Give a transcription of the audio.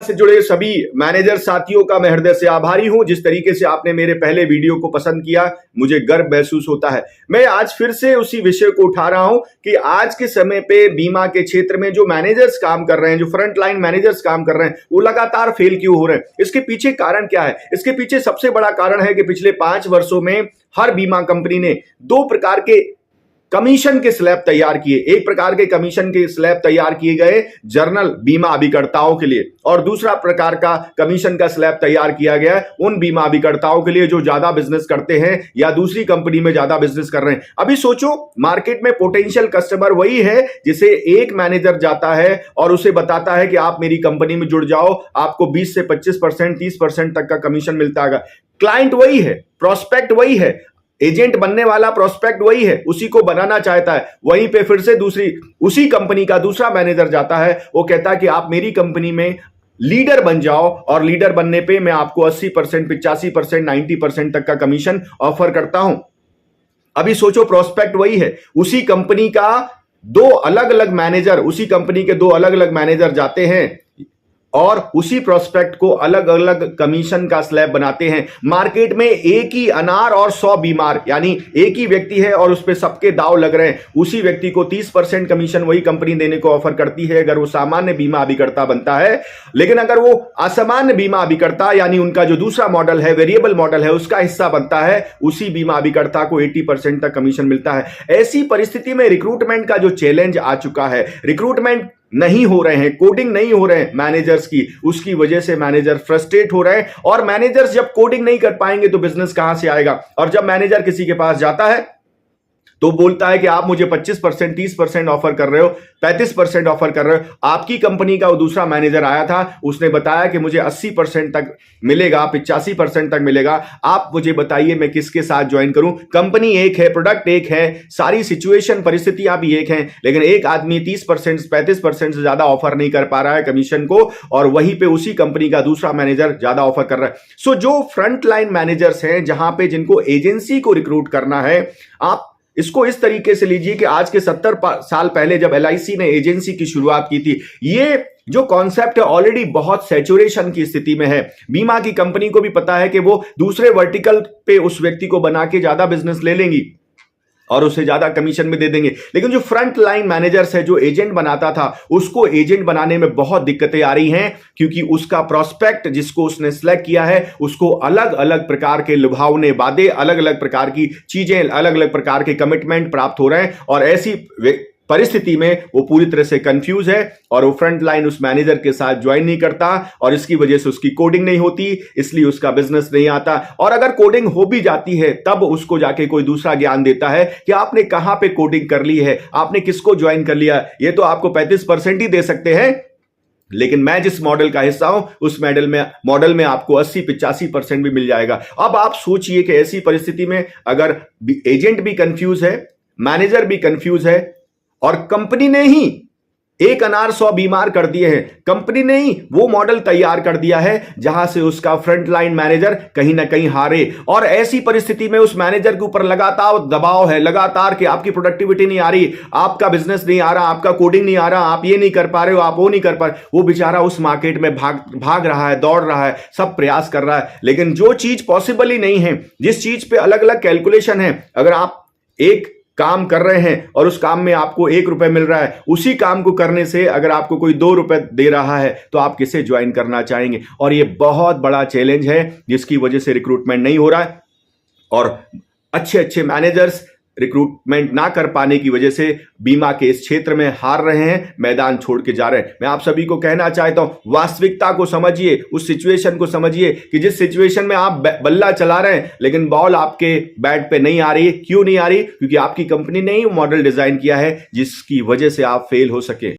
से जुड़े सभी मैनेजर साथियों का मैं हृदय से आभारी हूं। जिस तरीके से आपने मेरे पहले वीडियो को पसंद किया, मुझे गर्व महसूस होता है। मैं आज फिर से उसी विषय को उठा रहा हूं कि आज के समय पे बीमा के क्षेत्र में जो मैनेजर्स काम कर रहे हैं, जो फ्रंट लाइन मैनेजर्स काम कर रहे हैं, वो लगातार फेल क्यों हो रहे हैं। इसके पीछे कारण क्या है? इसके पीछे सबसे बड़ा कारण है कि पिछले 5 वर्षों में हर बीमा कंपनी ने 2 प्रकार के कमीशन के स्लैब तैयार किए। एक प्रकार के कमीशन के स्लैब तैयार किए गए जर्नल बीमा अभिकर्ताओं के लिए, और दूसरा प्रकार का कमीशन का स्लैब तैयार किया गया उन बीमा अभिकर्ताओं के लिए जो ज्यादा बिजनेस करते हैं या दूसरी कंपनी में ज्यादा बिजनेस कर रहे हैं। अभी सोचो, मार्केट में पोटेंशियल कस्टमर वही है जिसे एक मैनेजर जाता है और उसे बताता है कि आप मेरी कंपनी में जुड़ जाओ, आपको 20 से 25%, 30% तक का कमीशन मिलता है। क्लाइंट वही है, प्रोस्पेक्ट वही है, एजेंट बनने वाला प्रोस्पेक्ट वही है, उसी को बनाना चाहता है। वहीं पे फिर से उसी कंपनी का दूसरा मैनेजर जाता है, वो कहता है कि आप मेरी कंपनी में लीडर बन जाओ, और लीडर बनने पे मैं आपको 80%, 85%, 90% तक का कमीशन ऑफर करता हूं। अभी सोचो, प्रोस्पेक्ट वही है, उसी कंपनी का दो अलग अलग मैनेजर, उसी कंपनी के 2 अलग अलग मैनेजर जाते हैं और उसी प्रोस्पेक्ट को अलग अलग कमीशन का स्लैब बनाते हैं। मार्केट में एक ही अनार और 100 बीमार, यानी एक ही व्यक्ति है और उस पे सबके दाव लग रहे हैं। उसी व्यक्ति को 30% कमीशन वही कंपनी देने को ऑफर करती है अगर वो सामान्य बीमा अभिकर्ता बनता है। लेकिन अगर वो असामान्य बीमा अभिकर्ता, यानी उनका जो दूसरा मॉडल है, वेरिएबल मॉडल है, उसका हिस्सा बनता है, उसी बीमा अभिकर्ता को 80% तक कमीशन मिलता है। ऐसी परिस्थिति में रिक्रूटमेंट का जो चैलेंज आ चुका है, रिक्रूटमेंट नहीं हो रहे हैं, कोडिंग नहीं हो रहे हैं मैनेजर्स की, उसकी वजह से मैनेजर फ्रस्ट्रेट हो रहे हैं। और मैनेजर्स जब कोडिंग नहीं कर पाएंगे तो बिजनेस कहां से आएगा। और जब मैनेजर किसी के पास जाता है तो बोलता है कि आप मुझे 25%, 30% ऑफर कर रहे हो, 35% ऑफर कर रहे हो। आपकी कंपनी का वो दूसरा मैनेजर आया था, उसने बताया कि मुझे 80% तक मिलेगा, 85% तक मिलेगा। आप मुझे बताइए मैं किसके साथ ज्वाइन करूं। कंपनी एक है, प्रोडक्ट एक है, सारी सिचुएशन परिस्थितियां भी एक हैं, लेकिन एक आदमी 30%, 35% से ज्यादा ऑफर नहीं कर पा रहा है कमीशन को, और वहीं पे उसी कंपनी का दूसरा मैनेजर ज्यादा ऑफर कर रहा है। सो जो फ्रंट लाइन मैनेजर्स हैं, जहां पे जिनको एजेंसी को रिक्रूट करना है, आप इसको इस तरीके से लीजिए कि आज के 70 साल पहले जब LIC ने एजेंसी की शुरुआत की थी, ये जो कॉन्सेप्ट है ऑलरेडी बहुत सैचुरेशन की स्थिति में है। बीमा की कंपनी को भी पता है कि वो दूसरे वर्टिकल पे उस व्यक्ति को बना के ज्यादा बिजनेस ले लेंगी और उसे ज्यादा कमीशन में दे देंगे। लेकिन जो फ्रंट लाइन मैनेजर्स है, जो एजेंट बनाता था, उसको एजेंट बनाने में बहुत दिक्कतें आ रही हैं, क्योंकि उसका प्रोस्पेक्ट जिसको उसने सिलेक्ट किया है, उसको अलग अलग प्रकार के लुभावने वादे, अलग अलग प्रकार की चीजें, अलग अलग प्रकार के कमिटमेंट प्राप्त हो रहे हैं। और ऐसी परिस्थिति में वो पूरी तरह से कंफ्यूज है और वो फ्रंट लाइन उस मैनेजर के साथ ज्वाइन नहीं करता, और इसकी वजह से उसकी कोडिंग नहीं होती, इसलिए उसका बिजनेस नहीं आता। और अगर कोडिंग हो भी जाती है, तब उसको जाके कोई दूसरा ज्ञान देता है कि आपने कहां पे कोडिंग कर ली है, आपने किसको ज्वाइन कर लिया। ये तो आपको 35% ही दे सकते हैं, लेकिन मैं जिस मॉडल का हिस्सा हूं, उस मॉडल में आपको 80-85% भी मिल जाएगा। अब आप सोचिए कि ऐसी परिस्थिति में अगर एजेंट भी कंफ्यूज है, मैनेजर भी कंफ्यूज है, और कंपनी ने ही एक अनार 100 बीमार कर दिए हैं, कंपनी ने ही वो मॉडल तैयार कर दिया है जहां से उसका फ्रंट लाइन मैनेजर कहीं ना कहीं हारे। और ऐसी परिस्थिति में उस मैनेजर के ऊपर लगातार दबाव है, लगातार कि आपकी प्रोडक्टिविटी नहीं आ रही, आपका बिजनेस नहीं आ रहा, आपका कोडिंग नहीं आ रहा, आप ये नहीं कर पा रहे हो, आप वो नहीं कर पा रहे। वो बेचारा उस मार्केट में भाग रहा है, दौड़ रहा है, सब प्रयास कर रहा है, लेकिन जो चीज पॉसिबल ही नहीं है, जिस चीज पे अलग अलग कैलकुलेशन है, अगर आप एक काम कर रहे हैं और उस काम में आपको 1 रुपए मिल रहा है, उसी काम को करने से अगर आपको कोई 2 रुपए दे रहा है, तो आप किसे ज्वाइन करना चाहेंगे। और ये बहुत बड़ा चैलेंज है जिसकी वजह से रिक्रूटमेंट नहीं हो रहा है, और अच्छे अच्छे मैनेजर्स रिक्रूटमेंट ना कर पाने की वजह से बीमा के इस क्षेत्र में हार रहे हैं, मैदान छोड़ के जा रहे हैं। मैं आप सभी को कहना चाहता हूं, वास्तविकता को समझिए, उस सिचुएशन को समझिए कि जिस सिचुएशन में आप बल्ला चला रहे हैं, लेकिन बॉल आपके बैट पे नहीं आ रही। क्यों नहीं आ रही? क्योंकि आपकी कंपनी ने ही मॉडल डिजाइन किया है जिसकी वजह से आप फेल हो सके।